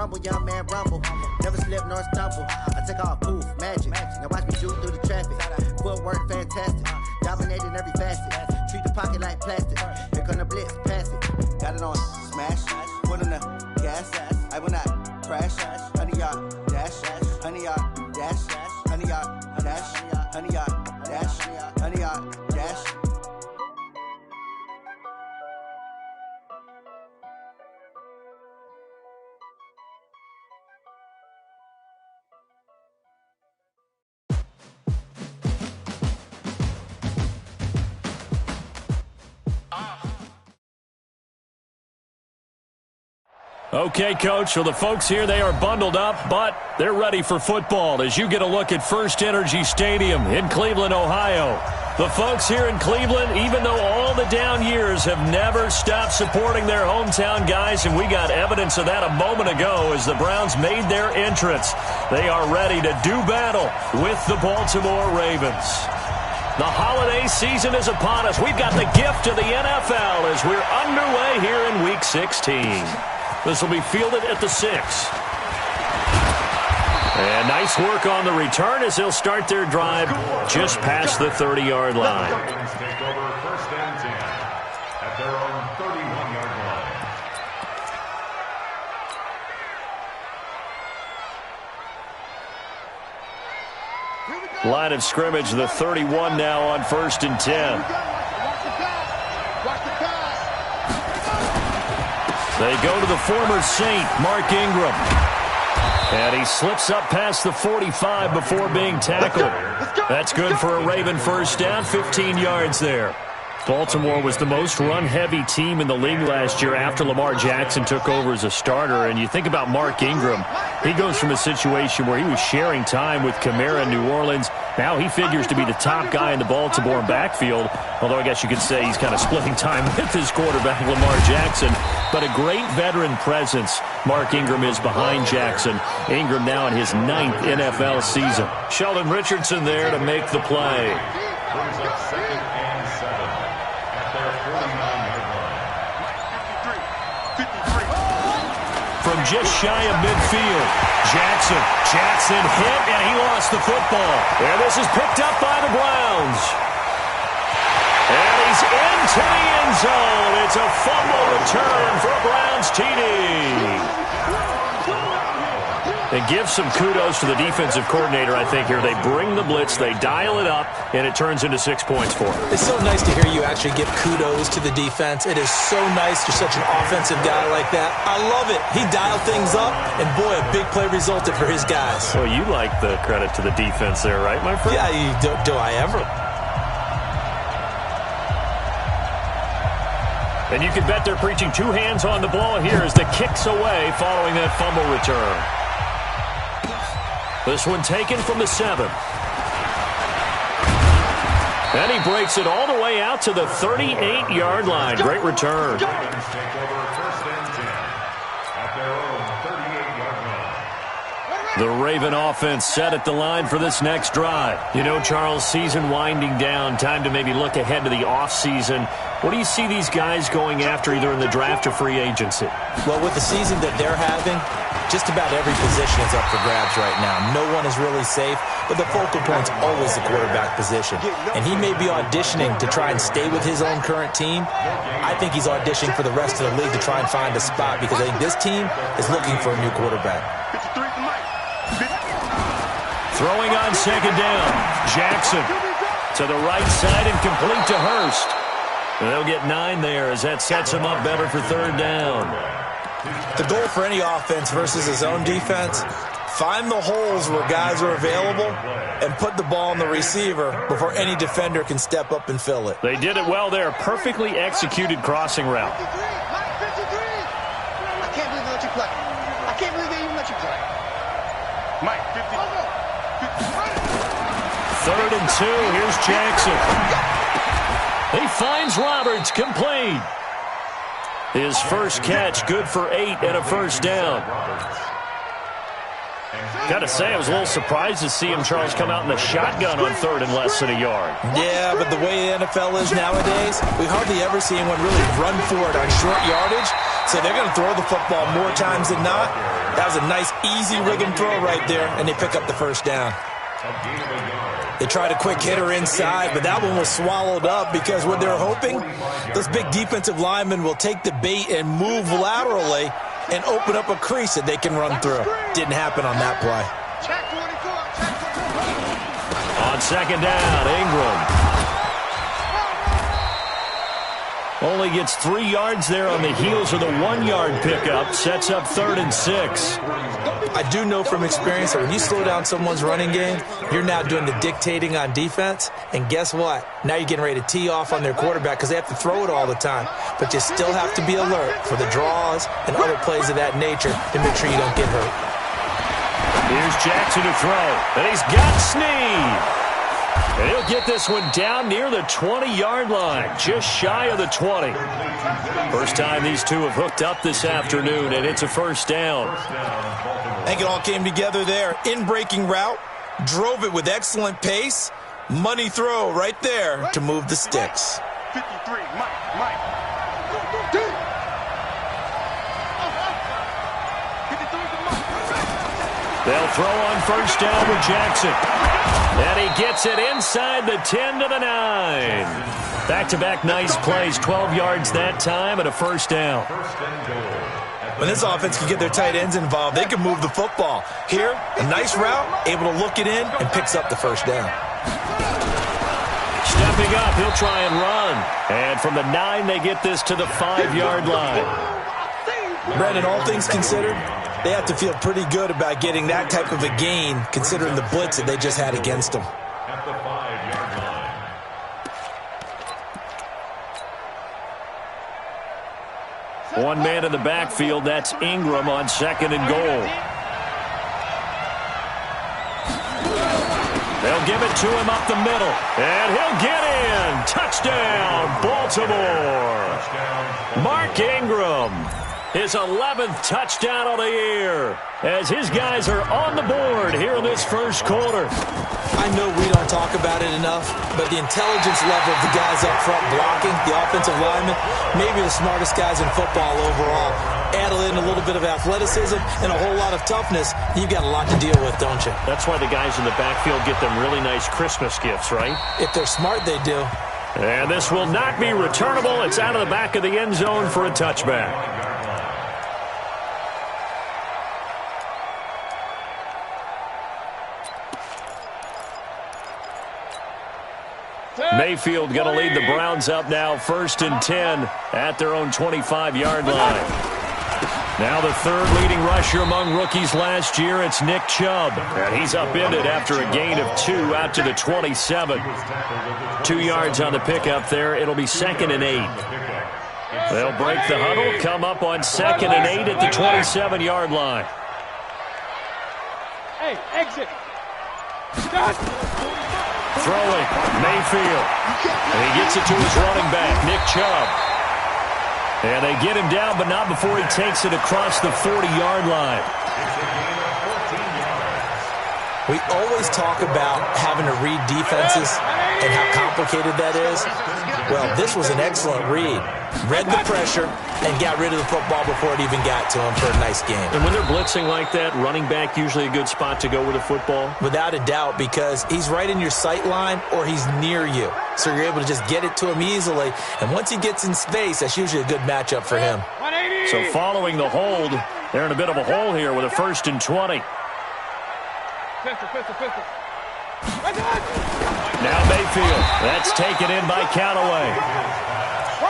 rumble, young man rumble. Never slip nor stumble. I take off, poof, magic. Now watch me zoom through the traffic. Footwork fantastic. Dominating every facet. Treat the pocket like plastic. Here come the blitz, pass it. Got it on, smash. Put on the gas. I will not crash. 100-yard dash. 100-yard dash. 100-yard dash. 100-yard dash. 100-yard dash. Okay, Coach, so the folks here, they are bundled up, but they're ready for football as you get a look at First Energy Stadium in Cleveland, Ohio. The folks here in Cleveland, even though all the down years have never stopped supporting their hometown guys, and we got evidence of that a moment ago as the Browns made their entrance. They are ready to do battle with the Baltimore Ravens. The holiday season is upon us. We've got the gift of the NFL as we're underway here in Week 16. This will be fielded at the 6. And nice work on the return as they'll start their drive just past the 30-yard line. Take over first and 10 at their own 31-yard line. Line of scrimmage, the 31 now on first and 10. They go to the former Saint, Mark Ingram. And he slips up past the 45 before being tackled. That's good for a Raven first down, 15 yards there. Baltimore was the most run-heavy team in the league last year after Lamar Jackson took over as a starter. And you think about Mark Ingram, he goes from a situation where he was sharing time with Kamara in New Orleans. Now he figures to be the top guy in the Baltimore backfield, although I guess you could say he's kind of splitting time with his quarterback, Lamar Jackson. But a great veteran presence Mark Ingram is behind Jackson. Ingram now in his 9th NFL season. Sheldon Richardson there to make the play. Brings up 2nd and 7 at their 49-yard line. From just shy of midfield, Jackson hit, and he lost the football. And this is picked up by the Browns. And he's into the end zone. It's a fumble return for a Browns TD. And give some kudos to the defensive coordinator, I think, here. They bring the blitz, they dial it up, and it turns into 6 points for them. It's so nice to hear you actually give kudos to the defense. It is so nice you're such an offensive guy like that. I love it. He dialed things up, and boy, a big play resulted for his guys. Well, you like the credit to the defense there, right, my friend? Yeah, do I ever? And you can bet they're preaching two hands on the ball here as the kick's away following that fumble return. This one taken from the 7. And he breaks it all the way out to the 38-yard line. Great return. Take over first and 10 at their own 38-yard line. The Raven offense set at the line for this next drive. You know, Charles, season winding down, time to maybe look ahead to the offseason. What do you see these guys going after either in the draft or free agency? Well, with the season that they're having, just about every position is up for grabs right now. No one is really safe, but the focal point's always the quarterback position. And he may be auditioning to try and stay with his own current team. I think he's auditioning for the rest of the league to try and find a spot because I think this team is looking for a new quarterback. Throwing on second down. Jackson to the right side and complete to Hurst. And they'll get 9 there as that sets him up better for third down. The goal for any offense versus his own defense, find the holes where guys are available and put the ball on the receiver before any defender can step up and fill it. They did it well there. Perfectly executed crossing route. I can't believe they let you play. I can't believe they even let you play. Mike, 50. Third and 2. Here's Jackson. He finds Roberts complete. His first catch, good for 8 and a first down. Got to say, I was a little surprised to see him, Charles, come out in the shotgun on third and less than a yard. Yeah, but the way the NFL is nowadays, we hardly ever see anyone really run for it on short yardage. So So they're going to throw the football more times than not. That was a nice, easy rig and throw right there, and they pick up the first down. They tried a quick hitter inside, but that one was swallowed up because what they're hoping, those big defensive linemen will take the bait and move laterally and open up a crease that they can run through. Didn't happen on that play. On second down, Ingram. Only gets 3 yards there on the heels of the 1-yard pickup. Sets up 3rd and 6. I do know from experience that when you slow down someone's running game, you're now doing the dictating on defense. And guess what? Now you're getting ready to tee off on their quarterback because they have to throw it all the time. But you still have to be alert for the draws and other plays of that nature to make sure you don't get hurt. Here's Jackson to throw. And he's got Snead. And he'll get this one down near the 20-yard line, just shy of the 20. First time these two have hooked up this afternoon, and it's a first down. I think it all came together there. In-breaking route, drove it with excellent pace. Money throw right there to move the sticks. 53, Mike. They'll throw on first down with Jackson. And he gets it inside the 10 to the 9. Back-to-back nice plays, 12 yards that time, and a first down. When this offense can get their tight ends involved, they can move the football. Here, a nice route, able to look it in, and picks up the first down. Stepping up, he'll try and run. And from the 9, they get this to the 5-yard line. Brandon, all things considered, they have to feel pretty good about getting that type of a gain, considering the blitz that they just had against them. At the 5-yard line. One man in the backfield, that's Ingram on second and goal. They'll give it to him up the middle, and he'll get in. Touchdown, Baltimore. Mark Ingram. His 11th touchdown of the year as his guys are on the board here in this first quarter. I know we don't talk about it enough, but the intelligence level of the guys up front blocking, the offensive linemen, maybe the smartest guys in football overall. Add in a little bit of athleticism and a whole lot of toughness, you've got a lot to deal with, don't you? That's why the guys in the backfield get them really nice Christmas gifts, right? If they're smart, they do. And this will not be returnable. It's out of the back of the end zone for a touchback. Mayfield going to lead the Browns up now, 1st and 10 at their own 25-yard line. Now the third leading rusher among rookies last year, it's Nick Chubb. And he's upended after a gain of 2 out to the 27. 2 yards on the pickup there. It'll be 2nd and 8. They'll break the huddle, come up on 2nd and 8 at the 27-yard line. Hey, exit. Throwing, Mayfield. And he gets it to his running back, Nick Chubb. And they get him down, but not before he takes it across the 40-yard line. We always talk about having to read defenses and how complicated that is. Well, this was an excellent read. Read the pressure and got rid of the football before it even got to him for a nice game. And when they're blitzing like that, running back usually a good spot to go with the football? Without a doubt, because he's right in your sight line or he's near you. So you're able to just get it to him easily. And once he gets in space, that's usually a good matchup for him. So following the hold, they're in a bit of a hole here with a 1st and 20. Now Mayfield. That's taken in by Callaway.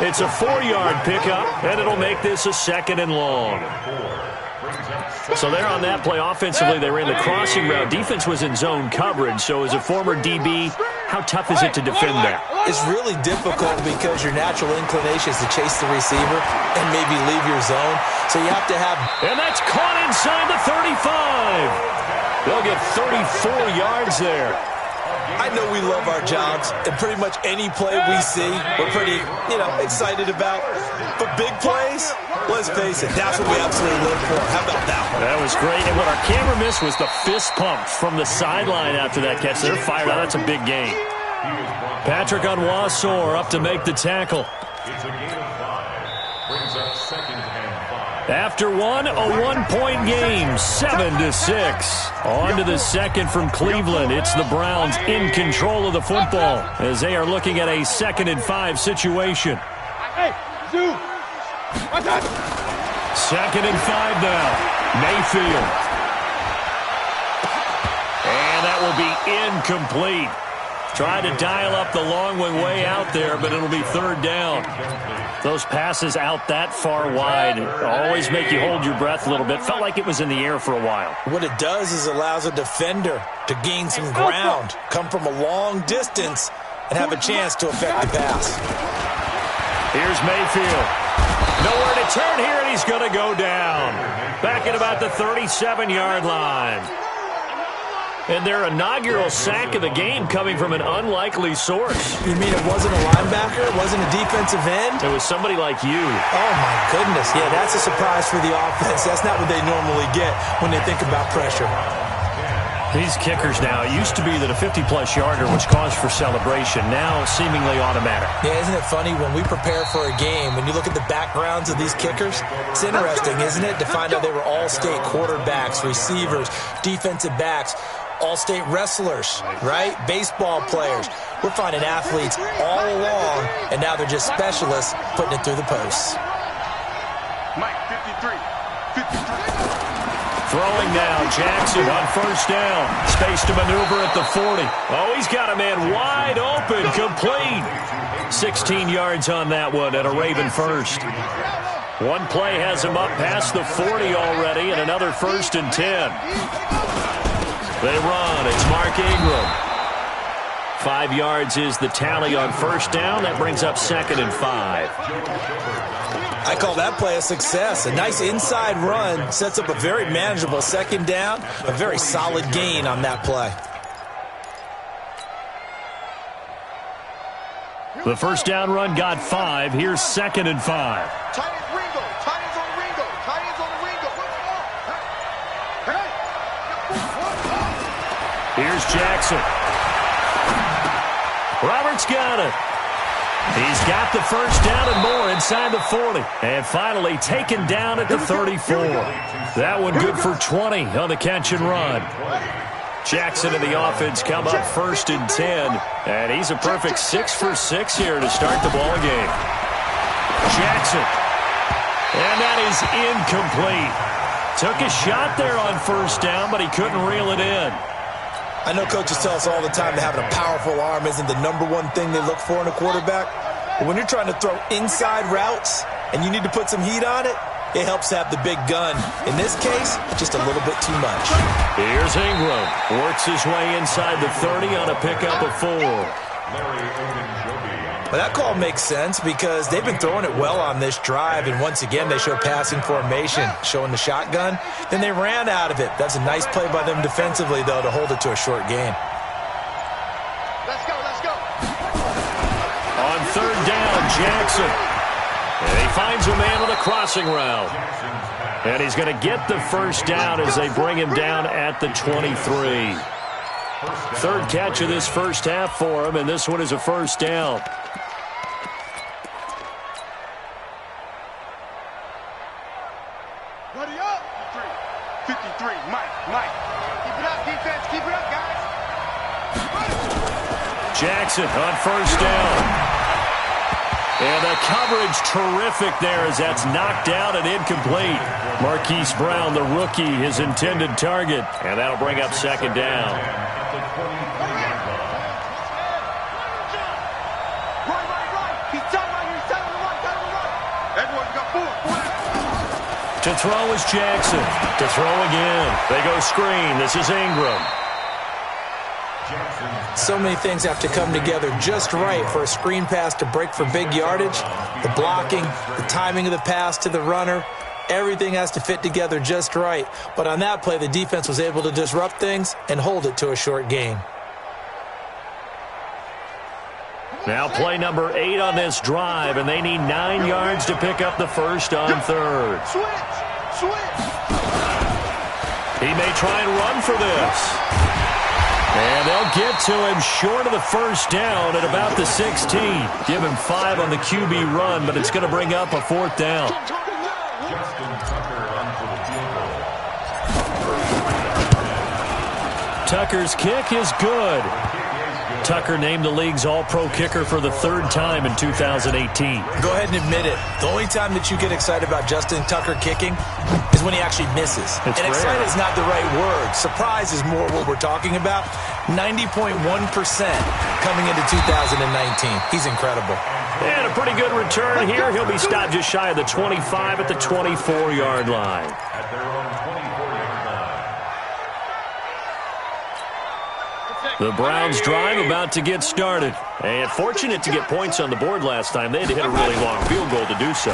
It's a 4-yard pickup, and it'll make this a 2nd and long. So there on that play, offensively, they ran the crossing route. Defense was in zone coverage, so as a former DB, how tough is it to defend that? It's really difficult because your natural inclination is to chase the receiver and maybe leave your zone. So you have to have... And that's caught inside the 35. They'll get 34 yards there. I know we love our jobs, and pretty much any play we see, we're pretty, excited about. But big plays, let's face it, that's what we absolutely live for. How about that one? That was great, and what our camera missed was the fist pump from the sideline after that catch. They're fired out. That's a big gain. Patrick Onwuasor up to make the tackle. It's a gain of 5. Brings up 2nd and 5. After one, a one-point game, 7-6. On to the second from Cleveland. It's the Browns in control of the football as they are looking at a 2nd and 5 situation. Hey, Zoo! What's up? 2nd and 5 now. Mayfield. And that will be incomplete. Tried to dial up the long one way out there, but it'll be 3rd down. Those passes out that far wide always make you hold your breath a little bit. Felt like it was in the air for a while. What it does is allows a defender to gain some ground, come from a long distance, and have a chance to affect the pass. Here's Mayfield. Nowhere to turn here, and he's going to go down. Back at about the 37-yard line. And their inaugural sack of the game coming from an unlikely source. You mean it wasn't a linebacker? It wasn't a defensive end? It was somebody like you. Oh, my goodness. Yeah, that's a surprise for the offense. That's not what they normally get when they think about pressure. These kickers now, it used to be that a 50-plus yarder was cause for celebration. Now, seemingly automatic. Yeah, isn't it funny when we prepare for a game, when you look at the backgrounds of these kickers, it's interesting, isn't it, to find out they were all-state quarterbacks, receivers, defensive backs, all-state wrestlers, right? Baseball players. We're finding athletes all along, and now they're just specialists putting it through the posts. Mike, 53. Throwing now, Jackson on 1st down. Space to maneuver at the 40. Oh, he's got a man wide open, complete. 16 yards on that one and a Raven first. One play has him up past the 40 already, and another 1st and 10. They run. It's Mark Ingram. 5 yards is the tally on 1st down. That brings up 2nd and 5. I call that play a success. A nice inside run sets up a very manageable 2nd down. A very solid gain on that play. The 1st down run got 5. Here's 2nd and 5. Tight ends Ringo. Tight ends on Ringo. Tight ends on Ringo. Here's Jackson. Roberts got it. He's got the 1st down and more inside the 40. And finally taken down at the 34. That one good for 20 on the catch and run. Jackson and the offense come up 1st and 10. And he's a perfect 6 for 6 here to start the ball game. Jackson. And that is incomplete. Took a shot there on 1st down, but he couldn't reel it in. I know coaches tell us all the time that having a powerful arm isn't the #1 thing they look for in a quarterback. But when you're trying to throw inside routes and you need to put some heat on it, it helps to have the big gun. In this case, just a little bit too much. Here's Ingram. Works his way inside the 30 on a pickup of 4. Well, that call makes sense because they've been throwing it well on this drive, and once again they show passing formation, showing the shotgun. Then they ran out of it. That's a nice play by them defensively, though, to hold it to a short gain. Let's go, let's go. On 3rd down, Jackson. And he finds a man on a crossing route. And he's going to get the 1st down as they bring him down at the 23. 3rd catch of this 1st half for him, and this one is a 1st down. Ready up. 53. Mike. Keep it up, defense. Keep it up, guys. Jackson on 1st down. And the coverage terrific there as that's knocked out and incomplete. Marquise Brown, the rookie, his intended target. And that'll bring up 2nd down. To throw is Jackson. To throw again. They go screen. This is Ingram. So many things have to come together just right for a screen pass to break for big yardage. The blocking, the timing of the pass to the runner, everything has to fit together just right. But on that play, the defense was able to disrupt things and hold it to a short gain. Now play number 8 on this drive, and they need 9 yards to pick up the 1st on 3rd. Switch. He may try and run for this. And they'll get to him short of the 1st down at about the 16. Give him 5 on the QB run, but it's going to bring up a 4th down. Tucker's kick is good. Tucker named the league's all-pro kicker for the 3rd time in 2018. Go ahead and admit it. The only time that you get excited about Justin Tucker kicking is when he actually misses. It's and rare. excited is not the right word. Surprise is more what we're talking about. 90.1% coming into 2019. He's incredible. And a pretty good return here. He'll be stopped just shy of the 25 at the 24-yard line. At their own 24-yard line. The Browns drive about to get started. And fortunate to get points on the board last time. They had to hit a really long field goal to do so.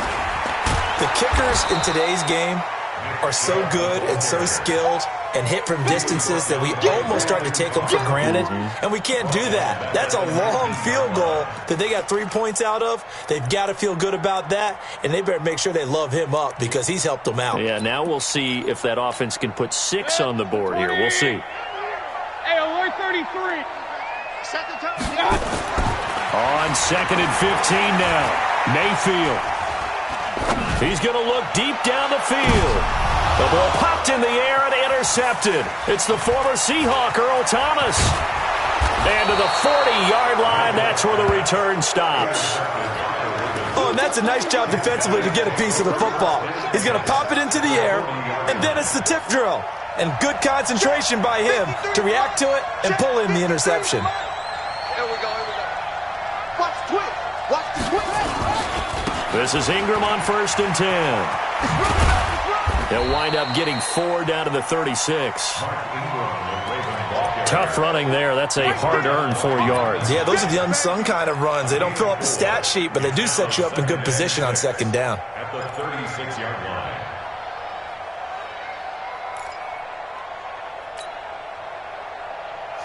The kickers in today's game are so good and so skilled and hit from distances that we almost start to take them for granted. And we can't do that. That's a long field goal that they got 3 points out of. They've got to feel good about that, and they better make sure they love him up because he's helped them out. Yeah, now we'll see if that offense can put 6 on the board here. We'll see. Hey, alert 33. On 2nd and 15 now. Mayfield. He's going to look deep down the field. The ball popped in the air and intercepted. It's the former Seahawk, Earl Thomas. And to the 40-yard line, that's where the return stops. Oh, and that's a nice job defensively to get a piece of the football. He's going to pop it into the air, and then it's the tip drill. And good concentration by him to react to it and pull in the interception. Here we go. Watch the twist. Watch the twist. This is Ingram on 1st and 10. They'll wind up getting 4 down to the 36. Tough running there. That's a hard-earned 4 yards. Yeah, those are the unsung kind of runs. They don't fill up the stat sheet, but they do set you up in good position on 2nd down. At the 36-yard line.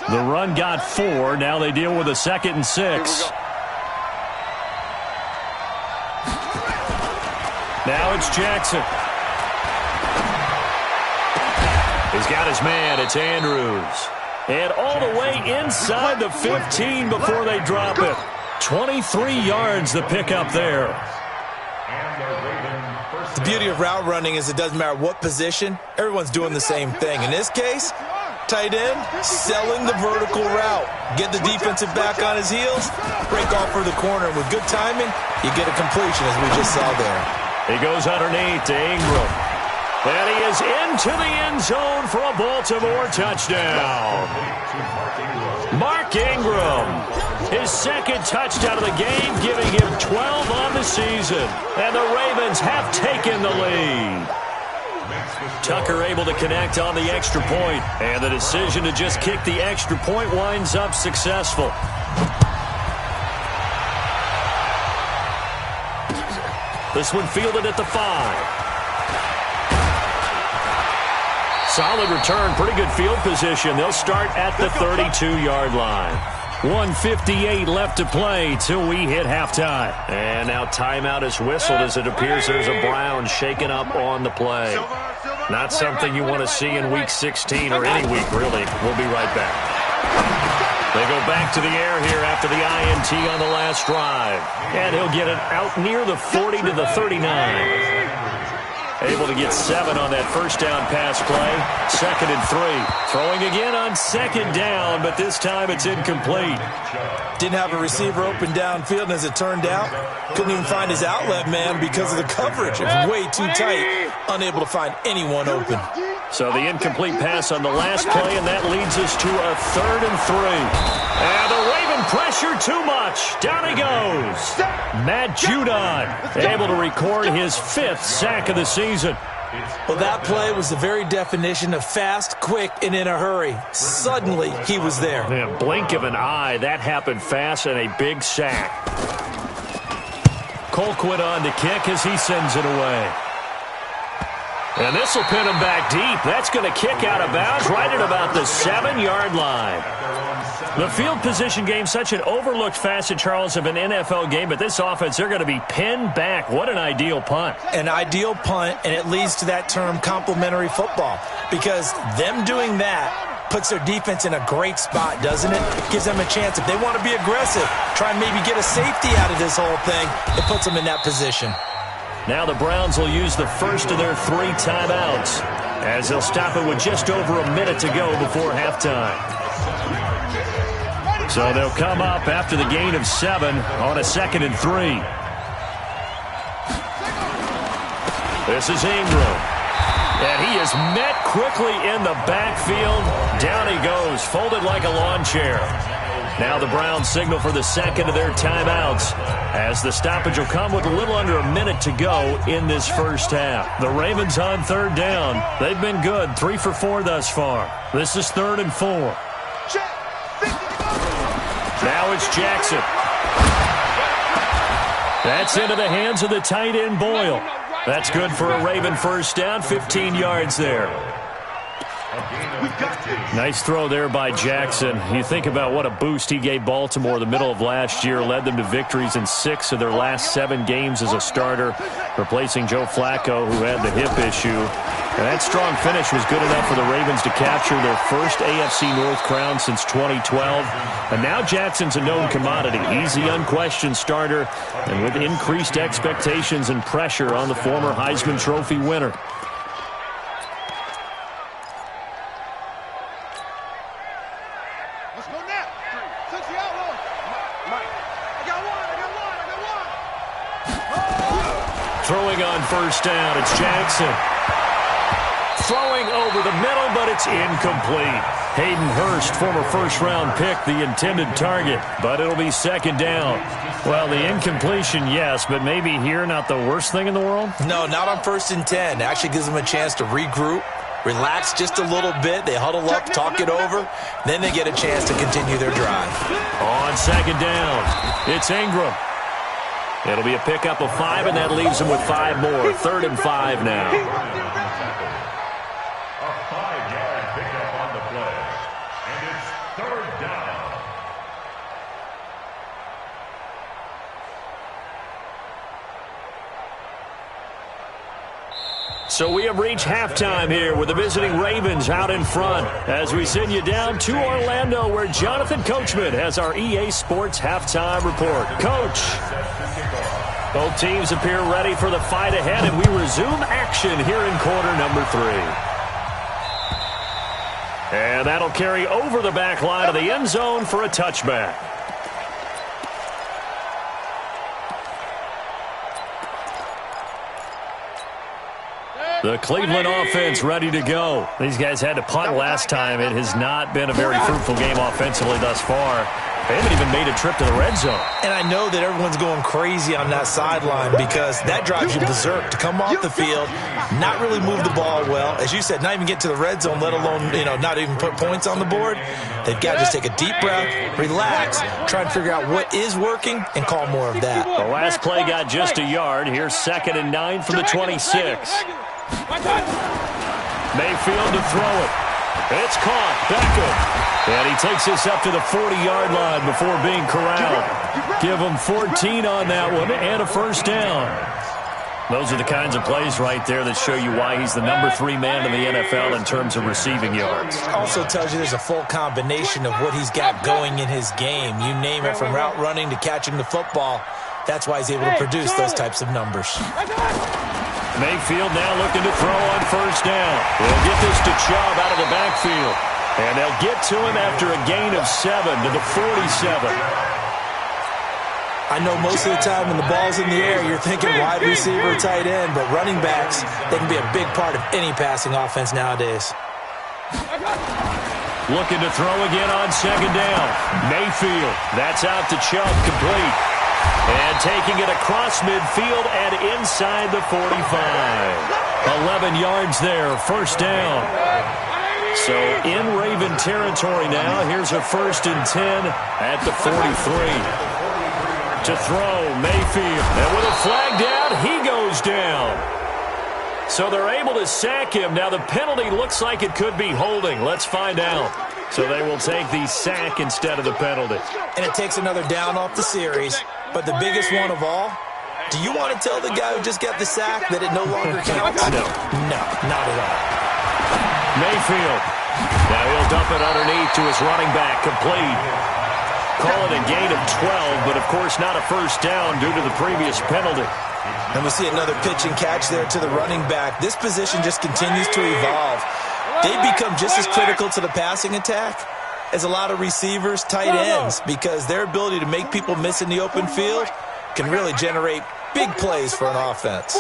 The run got 4. Now they deal with a 2nd and 6. Now it's Jackson. He's got his man. It's Andrews. And all the way inside the 15 before they drop it. 23 yards the pickup there. The beauty of route running is it doesn't matter what position. Everyone's doing the same thing. In this case, tight end, selling the vertical route. Get the defensive back on his heels, break off for the corner. With good timing, you get a completion as we just saw there. He goes underneath to Ingram. And he is into the end zone for a Baltimore touchdown. Mark Ingram, his 2nd touchdown of the game, giving him 12 on the season. And the Ravens have taken the lead. Tucker able to connect on the extra point. And the decision to just kick the extra point winds up successful. This one fielded at the 5. Solid return, pretty good field position. They'll start at the 32-yard line. 1:58 left to play till we hit halftime. And now timeout is whistled as it appears there's a Brown shaken up on the play. Not something you want to see in Week 16 or any week, really. We'll be right back. They go back to the air here after the INT on the last drive. And he'll get it out near the 40 to the 39. Able to get 7 on that first down pass play. 2nd and 3. Throwing again on 2nd down, but this time it's incomplete. Didn't have a receiver open downfield, and as it turned out, couldn't even find his outlet man because of the coverage. It was way too tight, unable to find anyone open. So the incomplete pass on the last play, and that leads us to a 3rd and 3. And the Raven pressure too much. Down he goes. Matt Judon able to record his 5th sack of the season. Well, that play was the very definition of fast, quick, and in a hurry. Suddenly, he was there. In a blink of an eye, that happened fast and a big sack. Colquitt on to kick as he sends it away. And this will pin him back deep. That's going to kick out of bounds right at about the 7-yard line. The field position game, such an overlooked facet, Charles, of an NFL game, but this offense, they're going to be pinned back. What an ideal punt. An ideal punt, and it leads to that term complementary football, because them doing that puts their defense in a great spot, doesn't it? Gives them a chance. If they want to be aggressive, try and maybe get a safety out of this whole thing, it puts them in that position. Now the Browns will use the first of their 3 timeouts. as they'll stop it with just over a minute to go before halftime. So they'll come up after the gain of 7 on a 2nd and 3. This is Ingram. And he is met quickly in the backfield. Down he goes, folded like a lawn chair. Now the Browns signal for the second of their timeouts, as the stoppage will come with a little under a minute to go in this first half. The Ravens on 3rd down. They've been good, 3 for 4 thus far. This is 3rd and 4. Now it's Jackson. That's into the hands of the tight end, Boyle. That's good for a Raven first down, 15 yards there. Nice throw there by Jackson. You think about what a boost he gave Baltimore the middle of last year, led them to victories in 6 of their last 7 games as a starter, replacing Joe Flacco, who had the hip issue. And that strong finish was good enough for the Ravens to capture their first AFC North crown since 2012. And now Jackson's a known commodity. He's the unquestioned starter, and with increased expectations and pressure on the former Heisman Trophy winner. Let's go now. 60 out. Mike. I got one. Throwing on first down, it's Jackson. Throwing over the middle, but it's incomplete. Hayden Hurst, former first-round pick, the intended target, but it'll be 2nd down. Well, the incompletion, yes, but maybe here not the worst thing in the world? No, not on 1st and 10. Actually gives them a chance to regroup, relax just a little bit. They huddle up, talk it over, then they get a chance to continue their drive. On 2nd down, it's Ingram. It'll be a pickup of 5, and that leaves them with 5 more. 3rd and 5 now. A 5-yard pickup on the play. And it's 3rd down. So we have reached halftime here with the visiting Ravens out in front as we send you down to Orlando, where Jonathan Coachman has our EA Sports halftime report. Coach. Both teams appear ready for the fight ahead, and we resume action here in quarter number 3. And that'll carry over the back line of the end zone for a touchback. The Cleveland offense ready to go. These guys had to punt last time. It has not been a very fruitful game offensively thus far. They haven't even made a trip to the red zone. And I know that everyone's going crazy on that sideline because that drives you berserk to come off the field, not really move the ball well. As you said, not even get to the red zone, let alone, not even put points on the board. They've got to just take a deep breath, relax, try and figure out what is working, and call more of that. The last play got just a yard. Here's 2nd and 9 from the 26. Mayfield to throw it. It's caught. Beckham. And he takes this up to the 40-yard line before being corralled. Give him 14 on that one and a first down. Those are the kinds of plays right there that show you why he's the number 3 man in the NFL in terms of receiving yards. Also tells you there's a full combination of what he's got going in his game. You name it, from route running to catching the football. That's why he's able to produce those types of numbers. Mayfield now looking to throw on first down. They'll get this to Chubb out of the backfield. And they'll get to him after a gain of 7 to the 47. I know most of the time when the ball's in the air, you're thinking wide receiver, tight end, but running backs, they can be a big part of any passing offense nowadays. Looking to throw again on 2nd down. Mayfield, that's out to Chubb, complete. And taking it across midfield and inside the 45. 11 yards there, first down. So in Raven territory now. Here's a 1st and 10 at the 43. To throw, Mayfield. And with a flag down, he goes down. So they're able to sack him. Now the penalty looks like it could be holding. Let's find out. So they will take the sack instead of the penalty. And it takes another down off the series. But the biggest one of all, do you want to tell the guy who just got the sack that it no longer counts? No. No, not at all. Mayfield. Now he'll dump it underneath to his running back, complete. Call it a gain of 12, but of course not a first down due to the previous penalty. And we see another pitch and catch there to the running back. This position just continues to evolve. They become just as critical to the passing attack as a lot of receivers, tight ends, because their ability to make people miss in the open field can really generate big plays for an offense.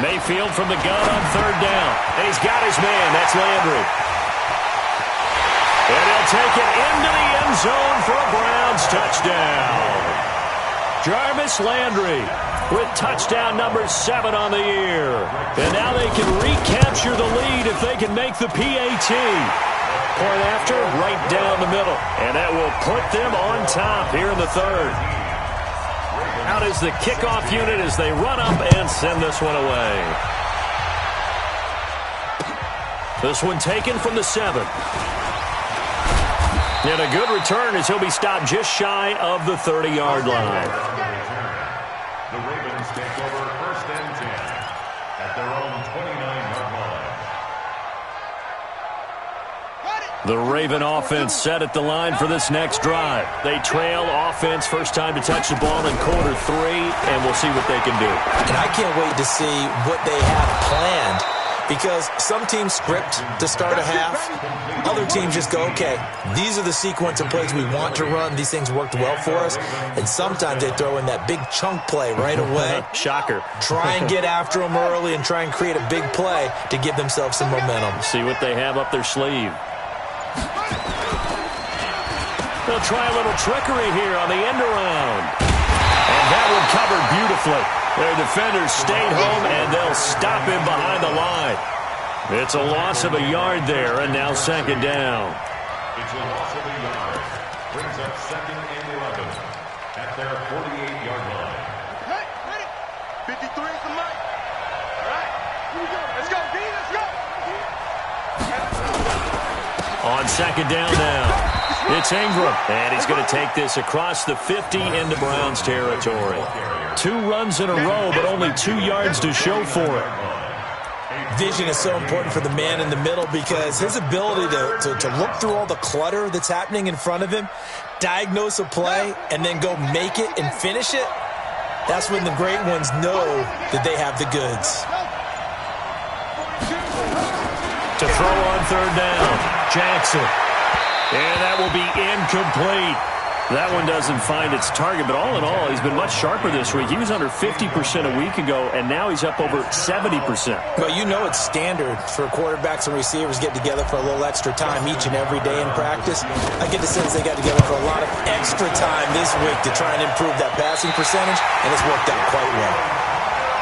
Mayfield from the gun on third down. And he's got his man. That's Landry. And he'll take it into the end zone for a Browns touchdown. Jarvis Landry with touchdown number 7 on the year. And now they can recapture the lead if they can make the PAT. Point after, right down the middle. And that will put them on top here in the third. Out is the kickoff unit as they run up and send this one away. This one taken from the 7. And a good return as he'll be stopped just shy of the 30-yard line. The Ravens take over first and 10 at their own 29-yard line. The Raven offense set at the line for this next drive. They trail offense first time to touch the ball in quarter 3, and we'll see what they can do. And I can't wait to see what they have planned, because some teams script to start a half. Other teams just go, okay, these are the sequence of plays we want to run. These things worked well for us. And sometimes they throw in that big chunk play right away. Shocker. Try and get after them early and try and create a big play to give themselves some momentum. See what they have up their sleeve. They'll try a little trickery here on the end around. And that one covered beautifully. Their defenders stayed home, and they'll stop him behind the line. It's a loss of a yard there, and now second down. It's a loss of a yard. Brings up second and 11 at their 48-yard line. Hey, ready? 53 is the mic. All right, here we go. Let's go, D. Let's go. On second down now, it's Ingram. And he's going to take this across the 50 into Browns territory. 2 runs in a row, but only 2 yards to show for it. Vision is so important for the man in the middle, because his ability to look through all the clutter that's happening in front of him, diagnose a play, and then go make it and finish it, that's when the great ones know that they have the goods. To throw on third down, Jackson. And that will be incomplete. That one doesn't find its target, but all in all, he's been much sharper this week. He was under 50% a week ago, and now he's up over 70%. Well, you know it's standard for quarterbacks and receivers get together for a little extra time each and every day in practice. I get the sense they got together for a lot of extra time this week to try and improve that passing percentage, and it's worked out quite well.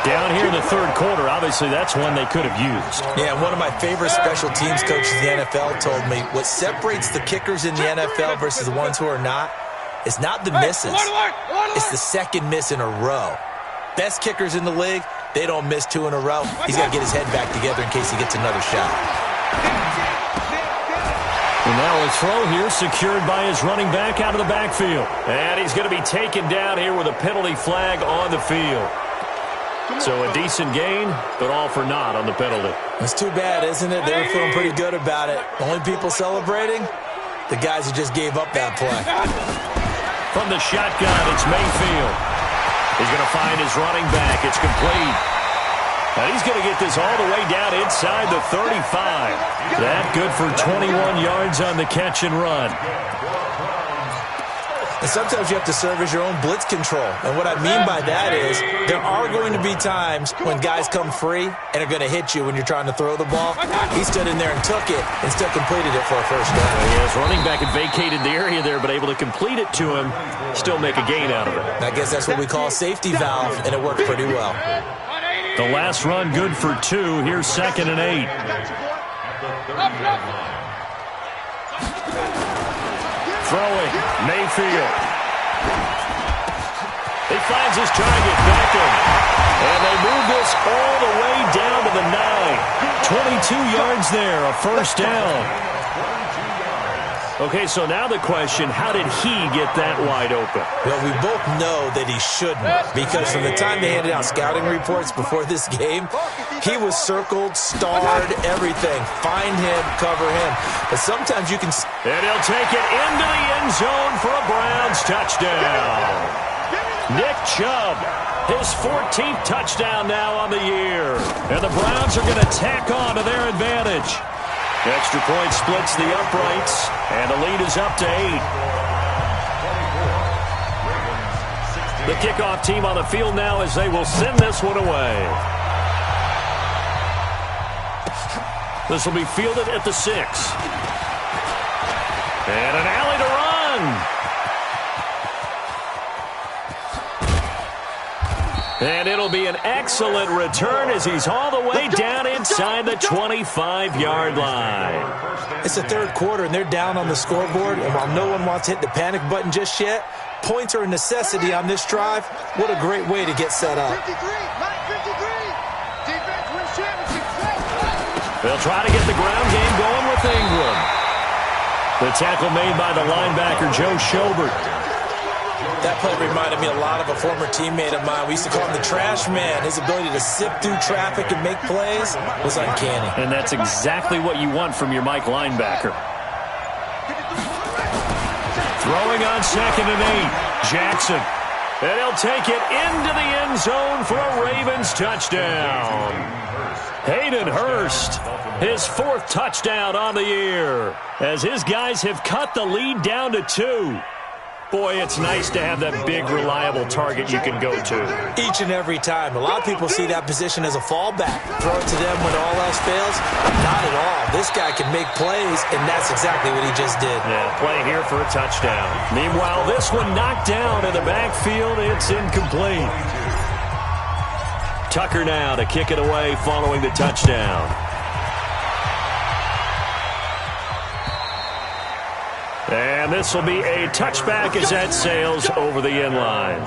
Down here in the third quarter, obviously that's one they could have used. Yeah, one of my favorite special teams coaches in the NFL told me what separates the kickers in the NFL versus the ones who are not, it's not the misses. It's the second miss in a row. Best kickers in the league, they don't miss 2 in a row. He's got to get his head back together in case he gets another shot. And now a throw here secured by his running back out of the backfield. And he's going to be taken down here with a penalty flag on the field. So a decent gain, but all for naught on the penalty. It's too bad, isn't it? They were feeling pretty good about it. Only people celebrating? The guys who just gave up that play. From the shotgun, it's Mayfield. He's going to find his running back. It's complete. And he's going to get this all the way down inside the 35. That good for 21 yards on the catch and run. And sometimes you have to serve as your own blitz control. And what I mean by that is there are going to be times when guys come free and are going to hit you when you're trying to throw the ball. He stood in there and took it and still completed it for a first down. Yes, running back had vacated the area there, but able to complete it to him, still make a gain out of it. I guess that's what we call a safety valve, and it worked pretty well. The last run good for 2. Here's second and 8. Throwing, Mayfield. He finds his target, Beckham. And they move this all the way down to the 9. 22 yards there, a first down. Okay, so now the question, how did he get that wide open? Well, we both know that he shouldn't, because from the time they handed out scouting reports before this game, He was circled, starred, everything. Find him, cover him. But sometimes you can... And he'll take it into the end zone for a Browns touchdown. Nick Chubb, his 14th touchdown now on the year. And the Browns are going to tack on to their advantage. Extra point splits the uprights, and the lead is up to 8. The kickoff team on the field now as they will send this one away. This will be fielded at the 6. And an alley to run. And it'll be an excellent return as he's all the way down inside the 25-yard line. It's the third quarter, and they're down on the scoreboard. And while no one wants to hit the panic button just yet, points are a necessity on this drive. What a great way to get set up. 53, Mike, 53. Defense wins championships. They'll try to get the ground game going with Ingram. The tackle made by the linebacker, Joe Schobert. That play reminded me a lot of a former teammate of mine. We used to call him the trash man. His ability to sift through traffic and make plays was uncanny. And that's exactly what you want from your Mike linebacker. Throwing on 2nd and 8. Jackson. And he'll take it into the end zone for a Ravens touchdown. Hayden Hurst, his 4th touchdown on the year, as his guys have cut the lead down to 2. Boy, it's nice to have that big, reliable target you can go to. Each and every time. A lot of people see that position as a fallback. Throw it to them when all else fails. Not at all. This guy can make plays, and that's exactly what he just did. Yeah, play here for a touchdown. Meanwhile, this one knocked down in the backfield. It's incomplete. Tucker now to kick it away following the touchdown. And this will be a touchback as that sails over the end line.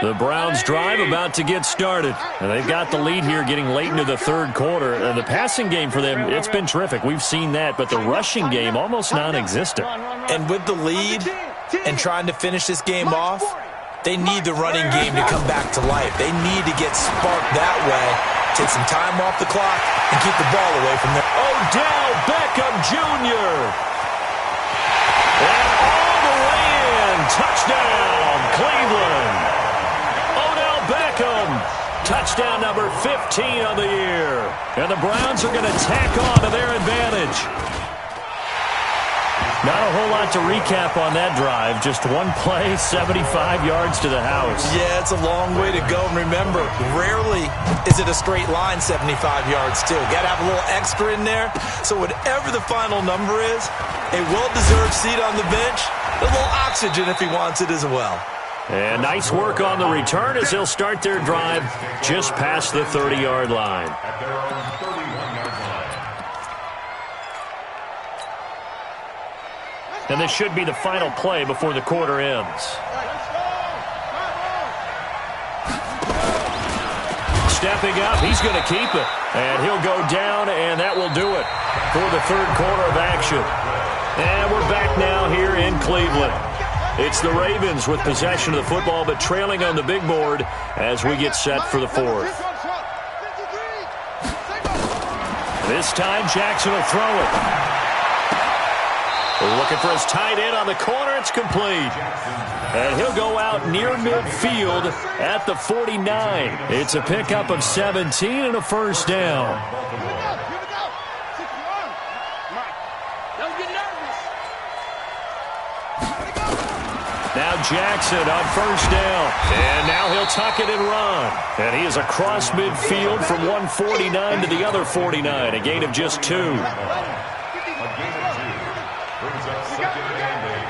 The Browns drive about to get started. And they've got the lead here getting late into the third quarter. And the passing game for them, it's been terrific. We've seen that. But the rushing game, almost non-existent. And with the lead and trying to finish this game off, they need the running game to come back to life. They need to get sparked that way, take some time off the clock, and keep the ball away from there. Odell Beckham Jr. And all the way in. Touchdown, Cleveland. Odell Beckham. Touchdown number 15 on the year. And the Browns are going to tack on to their advantage. Not a whole lot to recap on that drive. Just one play, 75 yards to the house. Yeah, it's a long way to go. And remember, rarely is it a straight line 75 yards, too. Got to have a little extra in there. So whatever the final number is, a well-deserved seat on the bench, a little oxygen if he wants it as well. And nice work on the return as they'll start their drive just past the 30-yard line. At their own 31-yard line. And this should be the final play before the quarter ends. Stepping up, he's going to keep it. And he'll go down, and that will do it for the third quarter of action. And we're back now here in Cleveland. It's the Ravens with possession of the football, but trailing on the big board as we get set for the fourth. This time, Jackson will throw it. Looking for his tight end on the corner. It's complete. And he'll go out near midfield at the 49. It's a pickup of 17 and a first down. Now Jackson on first down. And now he'll tuck it and run. And he is across midfield from 149 to the other 49. A gain of just 2. A gain of 2. Brings up second and 8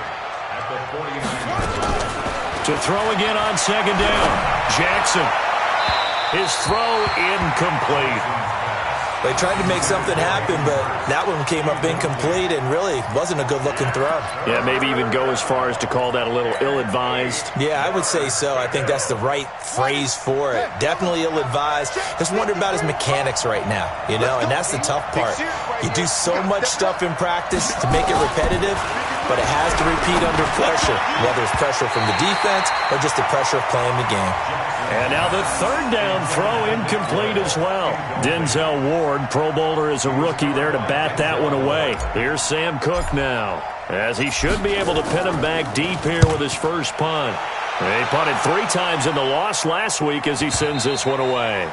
at the 49. To throw again on second down. Jackson. His throw incomplete. They tried to make something happen, but that one came up incomplete and really wasn't a good-looking throw. Yeah, maybe even go as far as to call that a little ill-advised. Yeah, I would say so. I think that's the right phrase for it. Definitely ill-advised. Just wonder about his mechanics right now, you know, and that's the tough part. You do so much stuff in practice to make it repetitive, but it has to repeat under pressure, whether it's pressure from the defense or just the pressure of playing the game. And now the third down throw incomplete as well. Denzel Ward, Pro Bowler as a rookie, there to bat that one away. Here's Sam Cook now, as he should be able to pin him back deep here with his first punt. He punted 3 times in the loss last week as he sends this one away.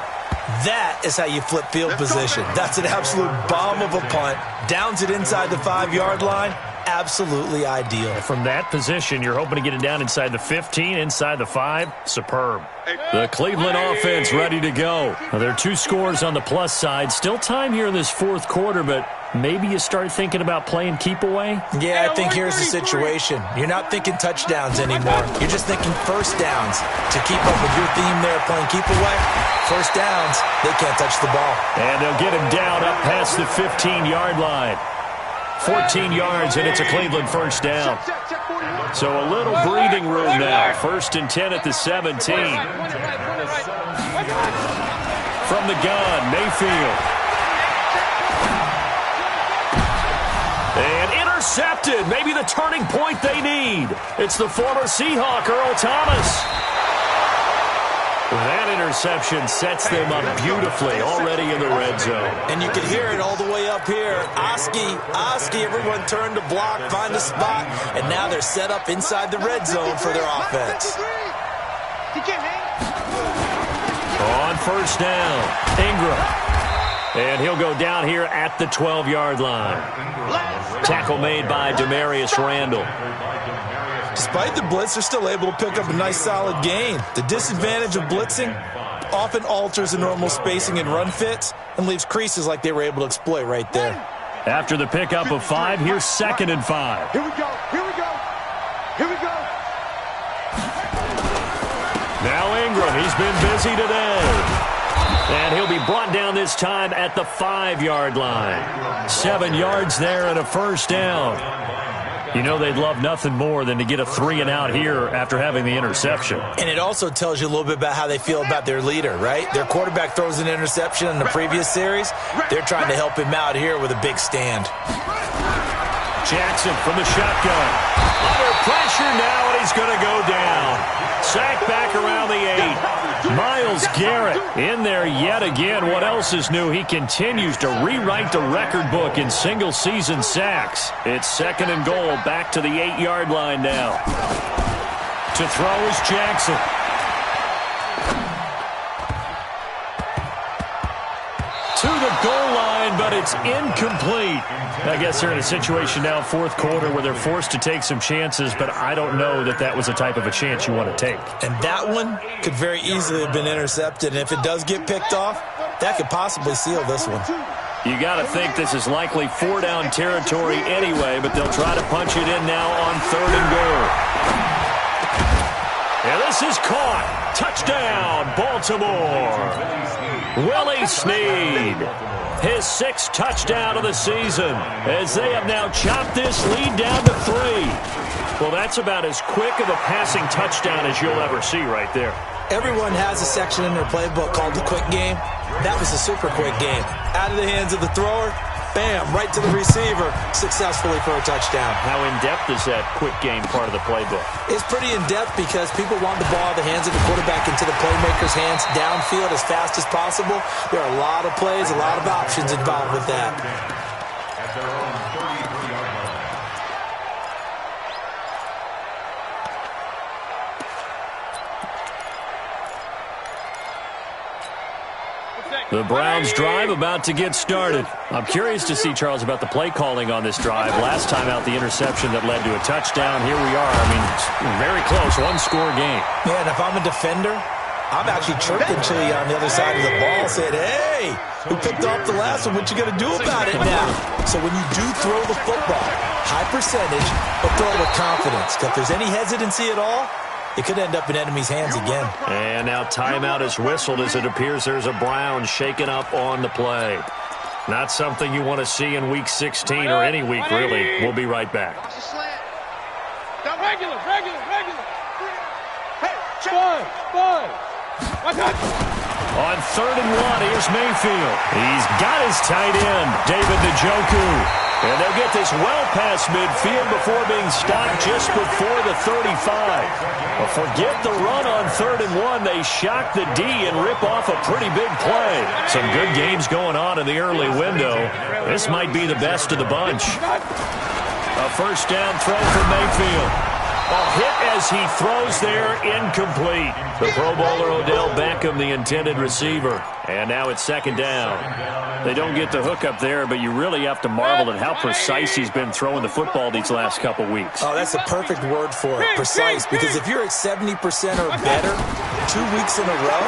That is how you flip field position. That's an absolute bomb of a punt. Downs it inside the 5-yard line. Absolutely ideal. From that position, you're hoping to get it down inside the 15, inside the 5. Superb. The Cleveland offense ready to go. Now, there are 2 scores on the plus side. Still time here in this fourth quarter, but maybe you start thinking about playing keep away? Yeah, I think here's the situation. You're not thinking touchdowns anymore. You're just thinking first downs. To keep up with your theme there, playing keep away, first downs, they can't touch the ball. And they'll get him down up past the 15-yard line. 14 yards, and it's a Cleveland first down. So a little breathing room now. 1st and 10 at the 17. From the gun, Mayfield. And intercepted. Maybe the turning point they need. It's the former Seahawk, Earl Thomas. That interception sets them up beautifully already in the red zone. And you can hear it all the way up here. Oski, everyone turned to block, find a spot, and now they're set up inside the red zone for their offense. On first down, Ingram. And he'll go down here at the 12-yard line. Tackle made by Demarius Randall. Despite the blitz, they're still able to pick up a nice solid gain. The disadvantage of blitzing often alters the normal spacing and run fits and leaves creases like they were able to exploit right there. After the pickup of 5, here's 2nd and 5. Here we go. Now Ingram, he's been busy today. And he'll be brought down this time at the 5-yard line. 7 yards there and a first down. You know they'd love nothing more than to get a 3-and-out here after having the interception. And it also tells you a little bit about how they feel about their leader, right? Their quarterback throws an interception in the previous series. They're trying to help him out here with a big stand. Jackson from the shotgun. Under pressure now, and he's going to go down. Sacked back around the 8. Myles Garrett in there yet again. What else is new? He continues to rewrite the record book in single-season sacks. It's 2nd and goal, back to the 8-yard line now. To throw is Jackson. To the goal line, but it's incomplete. I guess they're in a situation now, fourth quarter, where they're forced to take some chances, but I don't know that that was the type of a chance you want to take. And that one could very easily have been intercepted, and if it does get picked off, that could possibly seal this one. You got to think this is likely 4-down territory anyway, but they'll try to punch it in now on 3rd and goal. And this is caught. Touchdown, Baltimore. Willie Snead, his 6th touchdown of the season, as they have now chopped this lead down to 3. Well, that's about as quick of a passing touchdown as you'll ever see right there. Everyone has a section in their playbook called the quick game. That was a super quick game. Out of the hands of the thrower, bam, right to the receiver, successfully for a touchdown. How in-depth is that quick game part of the playbook? It's pretty in-depth because people want the ball out of the hands of the quarterback into the playmaker's hands downfield as fast as possible. There are a lot of plays, a lot of options involved with that. At their own 33-yard line. The Browns drive about to get started. I'm curious to see, Charles, about the play calling on this drive. Last time out, the interception that led to a touchdown. Here we are. I mean, it's very close, one-score game. Yeah, and if I'm a defender, I'm actually chirping to you on the other side of the ball, saying, hey, who picked off the last one? What you going to do about it now? So when you do throw the football, high percentage, but throw it with confidence. Because if there's any hesitancy at all, it could end up in enemy's hands again. And now timeout is whistled as it appears there's a Brown shaken up on the play. Not something you want to see in Week 16 or any week, really. We'll be right back. Regular. Hey, fun. On 3rd and 1, here's Mayfield. He's got his tight end, David Njoku. And they'll get this well past midfield before being stopped just before the 35. Well, forget the run on 3rd and 1. They shock the D and rip off a pretty big play. Some good games going on in the early window. This might be the best of the bunch. A first down throw for Mayfield. A hit as he throws there, incomplete. The Pro Bowler Odell Beckham, the intended receiver. And now it's 2nd down. They don't get the hook up there, but you really have to marvel at how precise he's been throwing the football these last couple weeks. Oh, that's a perfect word for it, precise, because if you're at 70% or better 2 weeks in a row,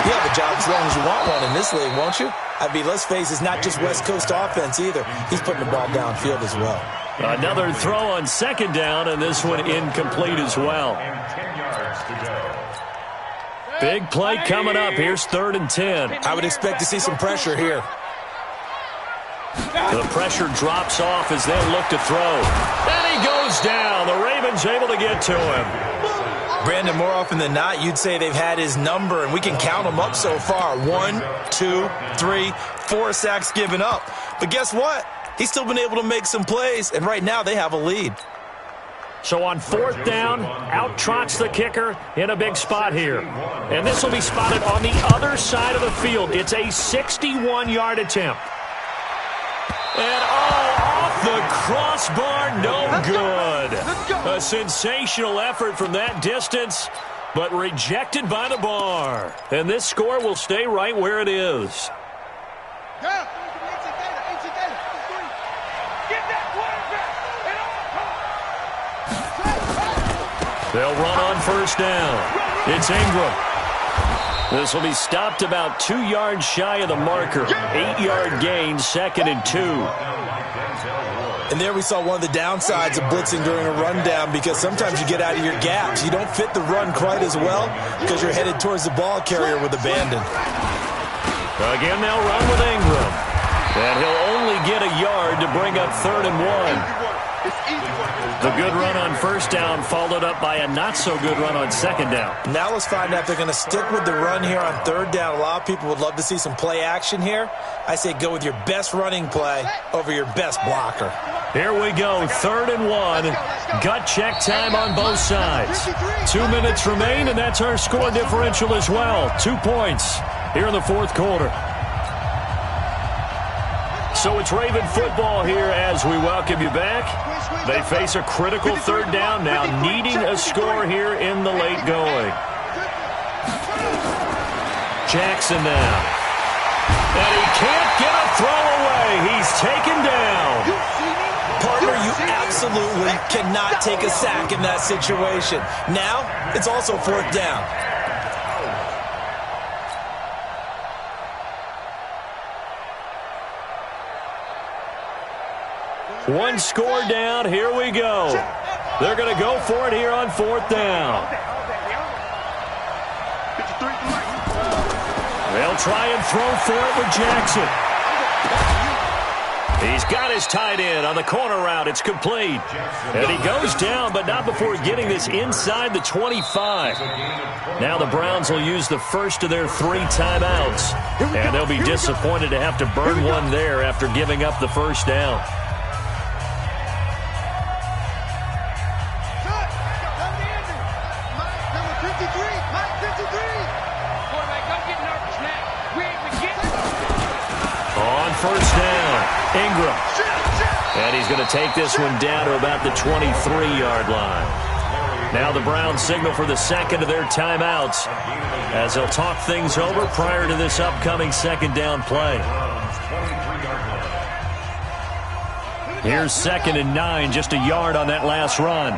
you have a job as long as you want one in this league, won't you? I mean, let's face it, it's not just West Coast offense either. He's putting the ball downfield as well. Another throw on 2nd down, and this one incomplete as well. Big play coming up. Here's 3rd and 10. I would expect to see some pressure here. The pressure drops off as they look to throw. And he goes down. The Ravens able to get to him. Brandon, more often than not, you'd say they've had his number, and we can count them up so far. 1, 2, 3, 4 sacks given up. But guess what? He's still been able to make some plays, and right now they have a lead. So on 4th down, out trots the kicker in a big spot here. And this will be spotted on the other side of the field. It's a 61-yard attempt. And off the crossbar, no good. A sensational effort from that distance, but rejected by the bar. And this score will stay right where it is. They'll run on 1st down. It's Ingram. This will be stopped about 2 yards shy of the marker. 8-yard gain, 2nd and 2. And there we saw one of the downsides of blitzing during a rundown, because sometimes you get out of your gaps. You don't fit the run quite as well because you're headed towards the ball carrier with abandon. Again, they'll run with Ingram. And he'll only get a yard to bring up 3rd and 1. The good run on 1st down followed up by a not-so-good run on 2nd down. Now let's find out if they're going to stick with the run here on 3rd down. A lot of people would love to see some play action here. I say go with your best running play over your best blocker. Here we go, 3rd and 1. Gut check time on both sides. 2 minutes remain, and that's our score differential as well. 2 points here in the 4th quarter. So it's Raven football here as we welcome you back. They face a critical 3rd down now, needing a score here in the late going. Jackson now. And he can't get a throw away. He's taken down. Partner, you absolutely cannot take a sack in that situation. Now, it's also 4th down. One score down. Here we go. They're going to go for it here on 4th down. They'll try and throw for it with Jackson. He's got his tight end on the corner route. It's complete. And he goes down, but not before getting this inside the 25. Now the Browns will use the first of their 3 timeouts. And they'll be disappointed to have to burn one there after giving up the 1st down. First down, Ingram. And he's going to take this one down to about the 23-yard line. Now the Browns signal for the 2nd of their timeouts as they'll talk things over prior to this upcoming 2nd down play. Here's 2nd and 9, just a yard on that last run.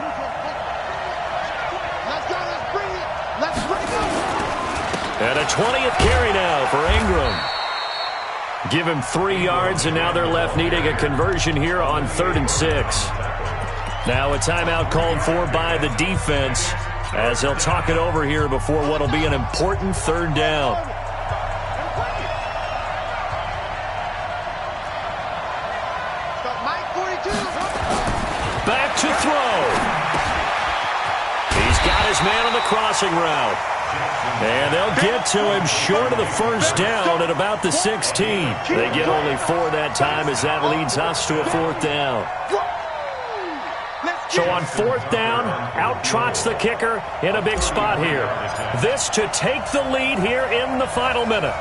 And a 20th carry now for Ingram. Give him 3 yards, and now they're left needing a conversion here on 3rd and 6. Now a timeout called for by the defense as they'll talk it over here before what will be an important 3rd down. Back to throw. He's got his man on the crossing route. And they'll get to him short of the first down at about the 16. They get only 4 that time as that leads us to a 4th down. So on 4th down, out trots the kicker in a big spot here. This to take the lead here in the final minute.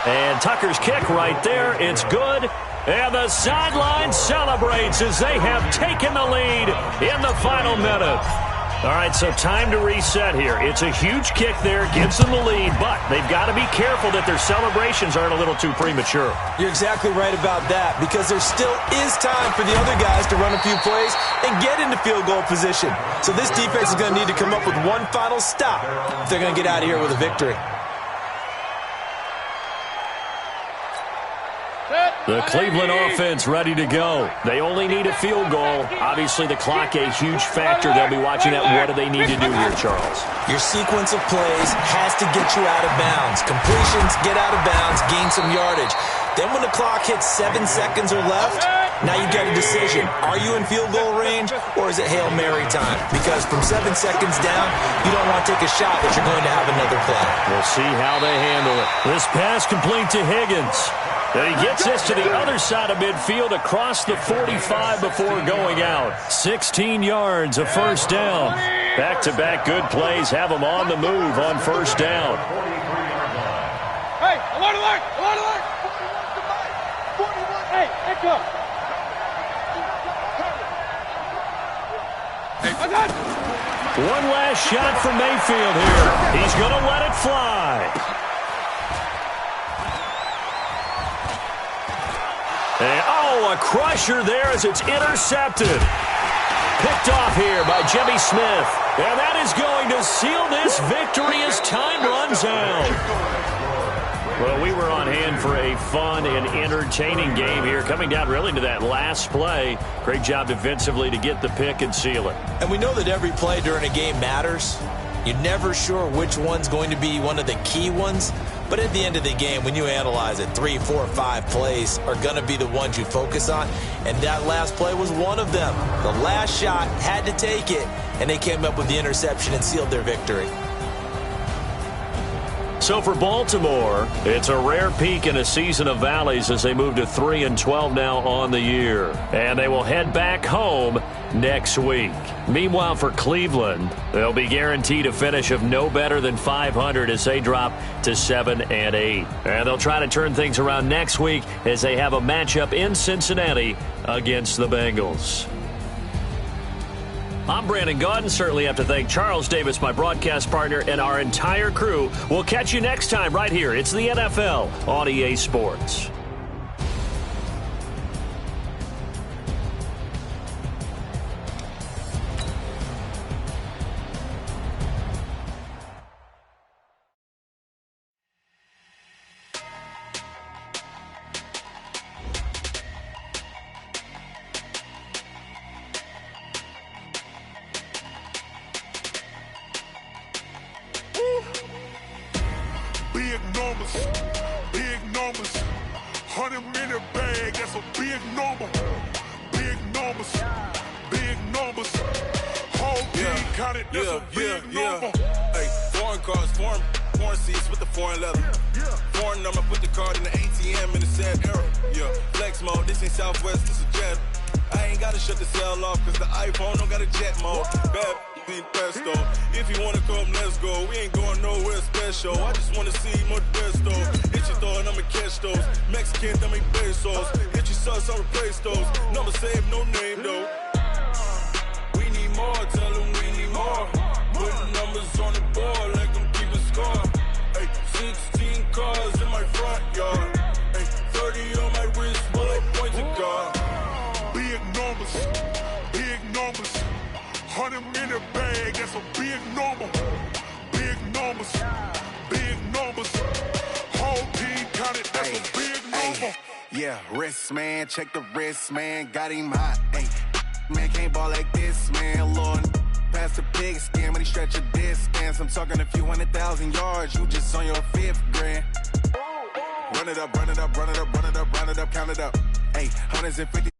And Tucker's kick right there. It's good. And the sideline celebrates as they have taken the lead in the final minute. All right, so time to reset here. It's a huge kick there, gives them the lead, but they've got to be careful that their celebrations aren't a little too premature. You're exactly right about that, because there still is time for the other guys to run a few plays and get into field goal position. So this defense is going to need to come up with one final stop if they're going to get out of here with a victory. The Cleveland offense ready to go. They only need a field goal. Obviously, the clock a huge factor. They'll be watching that. What do they need to do here, Charles? Your sequence of plays has to get you out of bounds. Completions, get out of bounds, gain some yardage. Then when the clock hits 7 seconds or left, now you get a decision. Are you in field goal range, or is it Hail Mary time? Because from 7 seconds down, you don't want to take a shot that you're going to have another play. We'll see how they handle it. This pass complete to Higgins. And he gets this to the other side of midfield across the 45 before going out. 16 yards, a first down. Back-to-back good plays have them on the move on first down. Hey, alert, alert, alert, alert. Hey, echo. One last shot for Mayfield here. He's going to let it fly. And, oh, a crusher there as it's intercepted. Picked off here by Jimmy Smith. And that is going to seal this victory as time runs out. Well, we were on hand for a fun and entertaining game here, coming down really to that last play. Great job defensively to get the pick and seal it. And we know that every play during a game matters. You're never sure which one's going to be one of the key ones. But at the end of the game, when you analyze it, 3, 4, 5 plays are going to be the ones you focus on. And that last play was one of them. The last shot had to take it, and they came up with the interception and sealed their victory. So for Baltimore, it's a rare peak in a season of valleys as they move to 3-12 now on the year. And they will head back home next week. Meanwhile, for Cleveland, they'll be guaranteed a finish of no better than 500 as they drop to 7-8. And they'll try to turn things around next week as they have a matchup in Cincinnati against the Bengals. I'm Brandon Gaudin. Certainly have to thank Charles Davis, my broadcast partner, and our entire crew. We'll catch you next time right here. It's the NFL on EA Sports. Big numbers, 100-minute bag, that's a big number. Big numbers, whole team counted, that's a big number. Hey, foreign cars, foreign seats with the foreign leather. Foreign number, put the card in the ATM in the sad era. Yeah, flex mode, this ain't Southwest, this is Jet. I ain't gotta shut the cell off, cause the iPhone don't got a jet mode. Bad be pesto. If you wanna come, let's go. We ain't going nowhere special. I just wanna see more pesto. Hit your thought, I'ma catch those. Mexican, I mean pesos. Hit your sauce, I'll replace those. Number save, no name though. We need more, tell them we need more. Putting numbers on the board, like them keeping score. Hey, 16 cars in my front yard. Hey, 30 on my wrist, while I point to God. Big numbers, 100-minute bag, that's a big number. Big numbers, whole team counted, that's a big number. Yeah, wrist man, check the wrist man, got him hot. Ay, man can't ball like this, man. Lord, past the pig skin, but he stretch a distance. I'm talking a few 100,000 yards, you just on your 5th grand. Run it up, run it up, run it up, run it up, run it up, count it up. Hey, hundreds and 50.